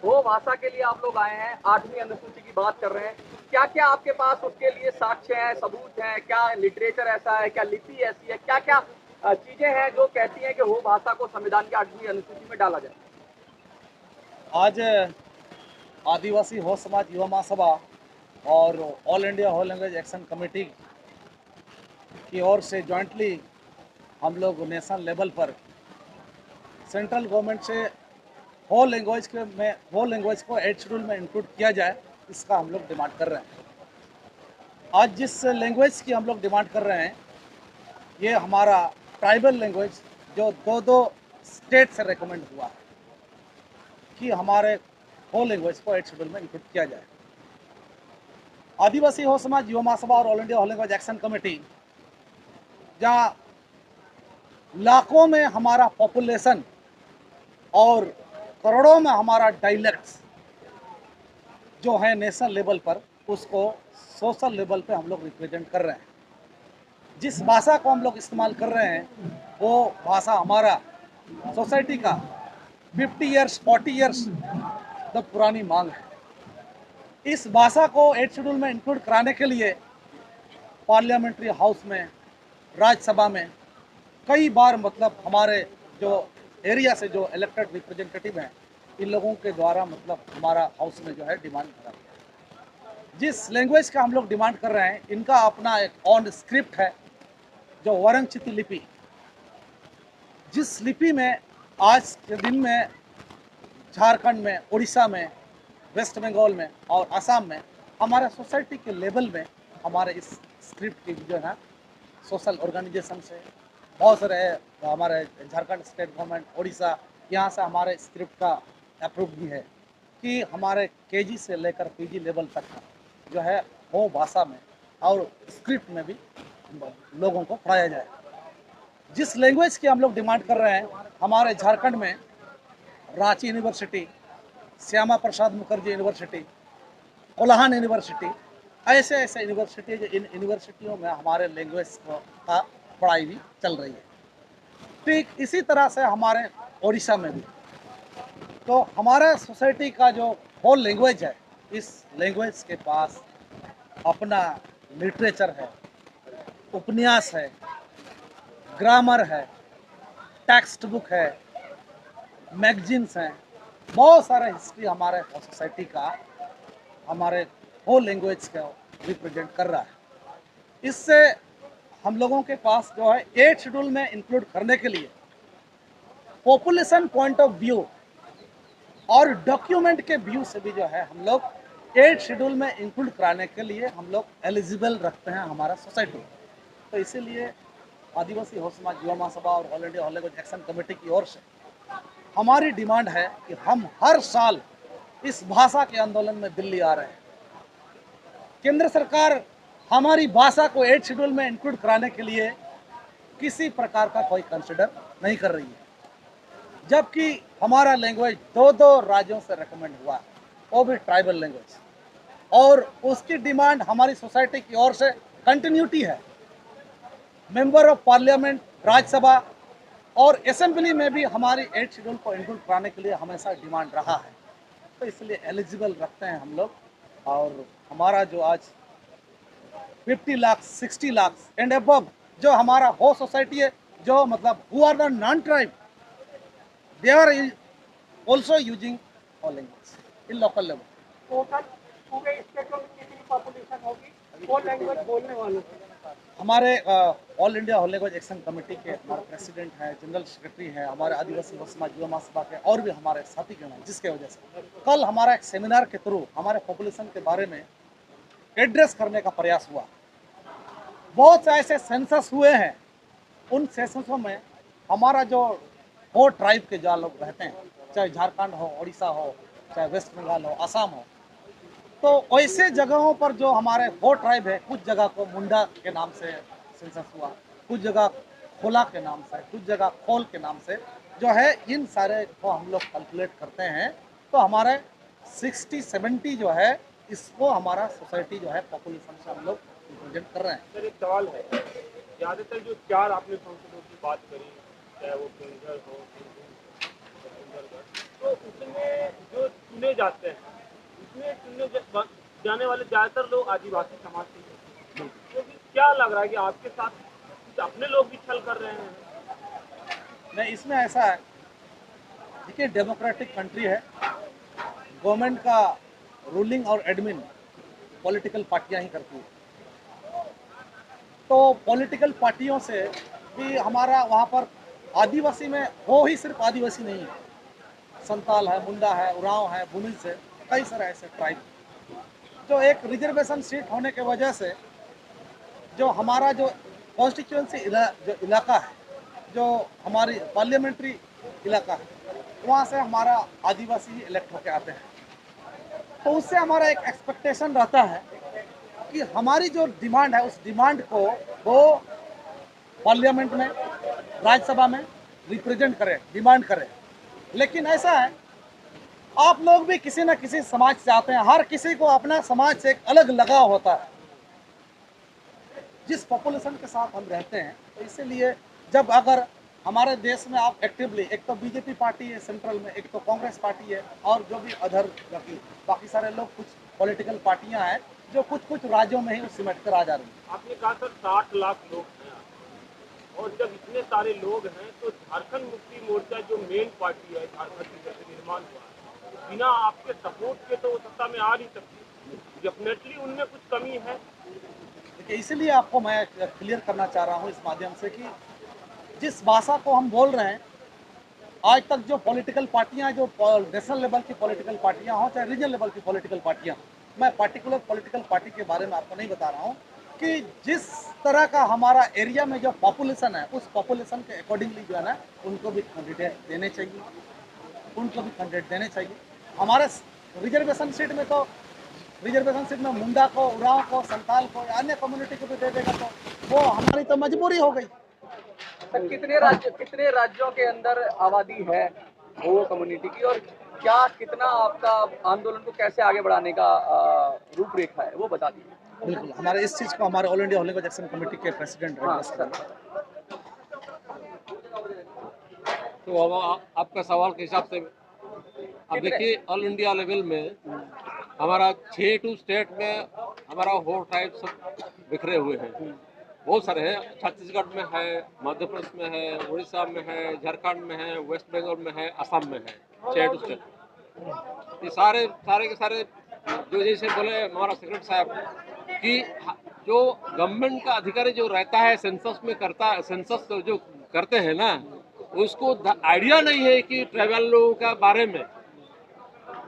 हो भाषा के लिए आप लोग आए हैं, 8वीं अनुसूची की बात कर रहे हैं। क्या-क्या आपके पास उसके लिए साक्ष्य हैं, सबूत हैं? क्या लिटरेचर ऐसा है? क्या लिपि ऐसी है? क्या-क्या चीज़ें हैं जो कहती हैं कि हो भाषा को संविधान की 8वीं अनुसूची में डाला जाए? आज आदिवासी हो समाज युवा महासभा और ऑल इंडिया हो लैंग्वेज एक्शन कमेटी की ओर से जॉइंटली हम लोग नेशनल लेवल पर सेंट्रल गवर्नमेंट से हो लैंग्वेज को 8 शेड्यूल में इंक्लूड किया जाए, इसका हम लोग डिमांड कर रहे हैं। आज जिस लैंग्वेज की हम लोग डिमांड कर रहे हैं, ये हमारा ट्राइबल लैंग्वेज जो दो दो स्टेट से रिकमेंड हुआ है कि हमारे हो लैंग्वेज को 8 शेड्यूल में इंक्लूड किया जाए। आदिवासी हो समाज युवा महासभा और ऑल इंडिया हो लैंग्वेज एक्शन कमेटी, जहाँ लाखों में हमारा पॉपुलेशन और करोड़ों में हमारा डायलेक्ट्स जो है नेशनल लेवल पर, उसको सोशल लेवल पे हम लोग रिप्रेजेंट कर रहे हैं। जिस भाषा को हम लोग इस्तेमाल कर रहे हैं, वो भाषा हमारा सोसाइटी का 50 ईयर्स 40 ईयर्स तक पुरानी मांग है। इस भाषा को 8 शेड्यूल में इंक्लूड कराने के लिए पार्लियामेंट्री हाउस में, राज्यसभा में कई बार हमारे जो एरिया से जो इलेक्टेड रिप्रेजेंटेटिव हैं, इन लोगों के द्वारा हमारा हाउस में जो है डिमांड करा गया। जिस लैंग्वेज का हम लोग डिमांड कर रहे हैं, इनका अपना एक ऑन स्क्रिप्ट है जो वरंगचिती लिपि, जिस लिपि में आज के दिन में झारखंड में, उड़ीसा में, वेस्ट बंगाल में और असम में हमारे सोसाइटी के लेवल में हमारे इस स्क्रिप्ट की जो है सोशल ऑर्गेनाइजेशन से बहुत सारे हमारे झारखंड स्टेट गवर्नमेंट, उड़ीसा, यहाँ से हमारे स्क्रिप्ट का अप्रूव भी है कि हमारे केजी से लेकर पीजी लेवल तक जो है वो भाषा में और स्क्रिप्ट में भी लोगों को पढ़ाया जाए। जिस लैंग्वेज की हम लोग डिमांड कर रहे हैं, हमारे झारखंड में Ranchi university, Shyama Prasad Mukherjee university, Kolhan university, ऐसे ऐसे यूनिवर्सिटी, जो इन यूनिवर्सिटियों में हमारे लैंग्वेज का पढ़ाई भी चल रही है। ठीक इसी तरह से हमारे उड़ीसा में भी तो हमारा सोसाइटी का जो होल लैंग्वेज है, इस लैंग्वेज के पास अपना लिटरेचर है, उपन्यास है, ग्रामर है, टेक्स्ट बुक है, मैगजीन्स हैं, बहुत सारा हिस्ट्री हमारे सोसाइटी का हमारे होल लैंग्वेज को रिप्रेजेंट कर रहा है। इससे हम लोगों के पास जो है 8 शेड्यूल में इंक्लूड करने के लिए पॉपुलेशन पॉइंट ऑफ व्यू और डॉक्यूमेंट के व्यू से भी जो है हम लोग 8 शेड्यूल में इंक्लूड कराने के लिए हम लोग एलिजिबल रखते हैं हमारा सोसाइटी। तो इसीलिए आदिवासी हो समाज युवा महासभा और ऑल इंडिया हो लैंग्वेज एक्शन कमेटी की ओर से हमारी डिमांड है कि हम हर साल इस भाषा के आंदोलन में दिल्ली आ रहे हैं। केंद्र सरकार हमारी भाषा को 8 शेड्यूल में इंक्लूड कराने के लिए किसी प्रकार का कोई कंसिडर नहीं कर रही है, जबकि हमारा लैंग्वेज दो दो राज्यों से रिकमेंड हुआ है, वो भी ट्राइबल लैंग्वेज, और उसकी डिमांड हमारी सोसाइटी की ओर से कंटिन्यूटी है। मेंबर ऑफ पार्लियामेंट, राज्यसभा और असेंबली में भी हमारी 8 शेड्यूल को इंक्लूड कराने के लिए हमेशा डिमांड रहा है। तो इसलिए एलिजिबल रखते हैं हम लोग। और हमारा जो आज 50 लाख 60 लाख एंड अबव जो हमारा हो सोसाइटी है, जो who are the non tribe, they are also using all language in local level. Total पूरे स्टेटों में कितनी पॉपुलेशन होगी वो लैंग्वेज बोलने वालों की? हमारे ऑल इंडिया हो लैंग्वेज एक्शन कमेटी के हमारे प्रेसिडेंट हैं, जनरल सेक्रेटरी हैं, हमारे आदिवासी हो समाज युवा महासभा के और भी हमारे साथी गण हैं, जिसके वजह से कल हमारा एक सेमिनार के थ्रू हमारे पॉपुलेशन के बारे में एड्रेस करने का प्रयास हुआ। बहुत से ऐसे सेंसस हुए हैं, उन सेंससों में हमारा जो हो ट्राइब के जो लोग रहते हैं, चाहे झारखंड हो, उड़ीसा हो, चाहे वेस्ट बंगाल हो, असम हो, तो ऐसे जगहों पर जो हमारे हो ट्राइब है, कुछ जगह को मुंडा के नाम से सेंसस हुआ, कुछ जगह खोला के नाम से, कुछ जगह खोल के नाम से जो है, इन सारे को हम लोग कैलकुलेट करते हैं तो हमारे 60-70 जो है, इसको हमारा सोसाइटी जो है पॉपुलेशन से हम लोग रिप्रेजेंट कर रहे हैं। सर एक सवाल है, ज़्यादातर जो 4 आपने सांसदों की बात करी, चाहे वो केंद्र हो, सुंदरगढ़, तो उसमें जो चुने जाते हैं, उसमें जाने वाले ज्यादातर लोग आदिवासी समाज के हैं। तो क्या लग रहा है कि आपके साथ कुछ अपने लोग भी छल कर रहे हैं? नहीं, इसमें ऐसा है, देखिए डेमोक्रेटिक कंट्री है, गवर्नमेंट का रूलिंग और एडमिन पॉलिटिकल पार्टियां ही करती है। तो पॉलिटिकल पार्टियों से भी हमारा वहाँ पर आदिवासी में हो ही सिर्फ आदिवासी नहीं है, संताल है, मुंडा है, उरांव है, भूमिज है, कई सारे ऐसे ट्राइब जो एक रिजर्वेशन सीट होने के वजह से जो हमारा जो कॉन्स्टिट्यूंसी जो इलाका है, जो हमारी पार्लियामेंट्री इलाका है, वहाँ से हमारा आदिवासी ही इलेक्ट होके आते हैं। तो उससे हमारा एक एक्सपेक्टेशन रहता है कि हमारी जो डिमांड है उस डिमांड को वो पार्लियामेंट में, राज्यसभा में रिप्रेजेंट करें, डिमांड करें। लेकिन ऐसा है, आप लोग भी किसी न किसी समाज से आते हैं, हर किसी को अपना समाज से एक अलग लगाव होता है। जिस पॉपुलेशन के साथ हम रहते हैं, तो इसीलिए जब अगर हमारे देश में आप एक्टिवली, एक तो बीजेपी पार्टी है सेंट्रल में, एक तो कांग्रेस पार्टी है, और जो भी अदर बाकी सारे लोग, कुछ पॉलिटिकल पार्टियां हैं जो कुछ कुछ राज्यों में ही सिमट कर आ जा रही हैं। आपने कहा सर 60 लाख लोग हैं, और जब इतने सारे लोग हैं तो झारखंड मुक्ति मोर्चा जो मेन पार्टी है झारखंड की, जैसे निर्माण हुआ है, बिना आपके सपोर्ट के तो वो सत्ता में आ नहीं सकती। डेफिनेटली उनमें कुछ कमी है। देखिए, इसीलिए आपको मैं क्लियर करना चाह रहा हूँ इस माध्यम से कि जिस भाषा को हम बोल रहे हैं, आज तक जो पॉलिटिकल पार्टियां, जो नेशनल लेवल की पॉलिटिकल पार्टियां हों चाहे रीजनल लेवल की पॉलिटिकल पार्टियां, मैं पर्टिकुलर पॉलिटिकल पार्टी के बारे में आपको नहीं बता रहा हूं, कि जिस तरह का हमारा एरिया में जो पॉपुलेशन है, उस पॉपुलेशन के अकॉर्डिंगली जो है ना, उनको भी कैंडिडेट देने चाहिए, उनको भी कैंडिडेट देने चाहिए। हमारे रिजर्वेशन सीट में तो रिजर्वेशन सीट में मुंडा को, उरांव को, संताल को या अन्य कम्युनिटी को भी दे देगा, तो वो हमारी तो मजबूरी हो गई। सर, कितने राज्यों के अंदर आबादी है वो कम्युनिटी की, और क्या कितना आपका आंदोलन को कैसे आगे बढ़ाने का रूपरेखा है, वो बता दीजिए। बिल्कुल, हमारे इस चीज़ को हमारे ऑल इंडिया होलिंग एक्शन कमेटी के प्रेसिडेंट तो अब आपका सवाल के हिसाब से अब देखिए, ऑल इंडिया लेवल में हमारा 6 स्टेट में हमारा होल ट्राइब सब बिखरे हुए हैं, बहुत सारे हैं। छत्तीसगढ़ में है, मध्य प्रदेश में है, उड़ीसा में है, झारखंड में है, वेस्ट बंगाल में है, असम में है, 6 स्टेट। ये सारे के सारे जो जैसे बोले हमारा सेक्रेटरी साहब कि जो गवर्नमेंट का अधिकारी जो रहता है सेंसस में करता है, सेंसस जो करते हैं ना, उसको आइडिया नहीं है कि ट्राइबल लोगों का बारे में।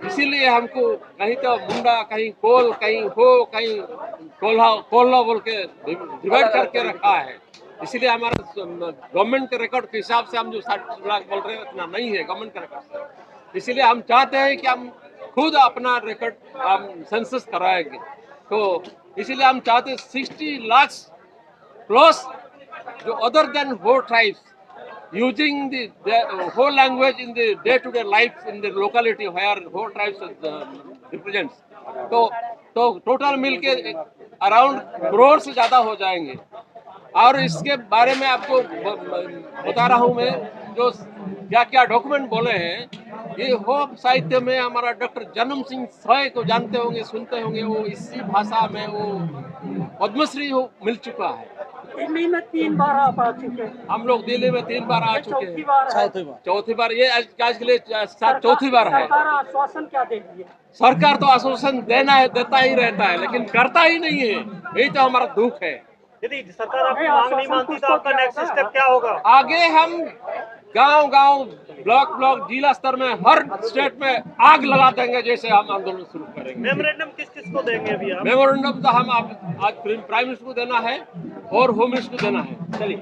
इसीलिए हमको कहीं तो मुंडा, कहीं कोल, कहीं हो, कहीं कोल्हा बोल के डिवाइड करके रखा है। इसीलिए हमारा गवर्नमेंट के रिकॉर्ड के हिसाब से हम जो 60 लाख बोल रहे हैं उतना नहीं है गवर्नमेंट के रिकॉर्ड से। इसीलिए हम चाहते हैं कि हम खुद अपना रिकॉर्ड हम सेंसस कराएंगे। तो इसीलिए हम चाहते हैं 60 लाख प्लस जो other than whole tribes using the whole language in the day-to-day life in the locality where whole tribes represents, तो टोटल मिल के अराउंड करोड़ से ज़्यादा हो जाएंगे। और इसके बारे में आपको बता रहा हूँ मैं, जो क्या क्या डॉक्यूमेंट बोले हैं, ये हो साहित्य में हमारा डॉक्टर जन्म सिंह सॉय को जानते होंगे, सुनते होंगे, वो इसी भाषा में वो पद्मश्री मिल चुका है। दिल्ली में 3 बार आप आ चुके हैं। हम लोग दिल्ली में 3 बार आ चुके हैं। चौथी बार ये आज के लिए चौथी बार है। सरकार आश्वासन क्या दे रही है? सरकार तो आश्वासन देता ही रहता है, लेकिन करता ही नहीं है। यही तो हमारा दुख है। यदि सरकार आपकी मांग नहीं मानती तो आपका नेक्स्ट स्टेप क्या होगा? आगे हम गांव, ब्लॉक, जिला स्तर में हर स्टेट में आग लगा देंगे, जैसे हम आंदोलन शुरू करेंगे। मेमोरेंडम किस को देंगे अभी आप? मेमोरेंडम तो हम आज प्राइम मिनिस्टर को देना है और होम मिनिस्टर को देना है। चलिए।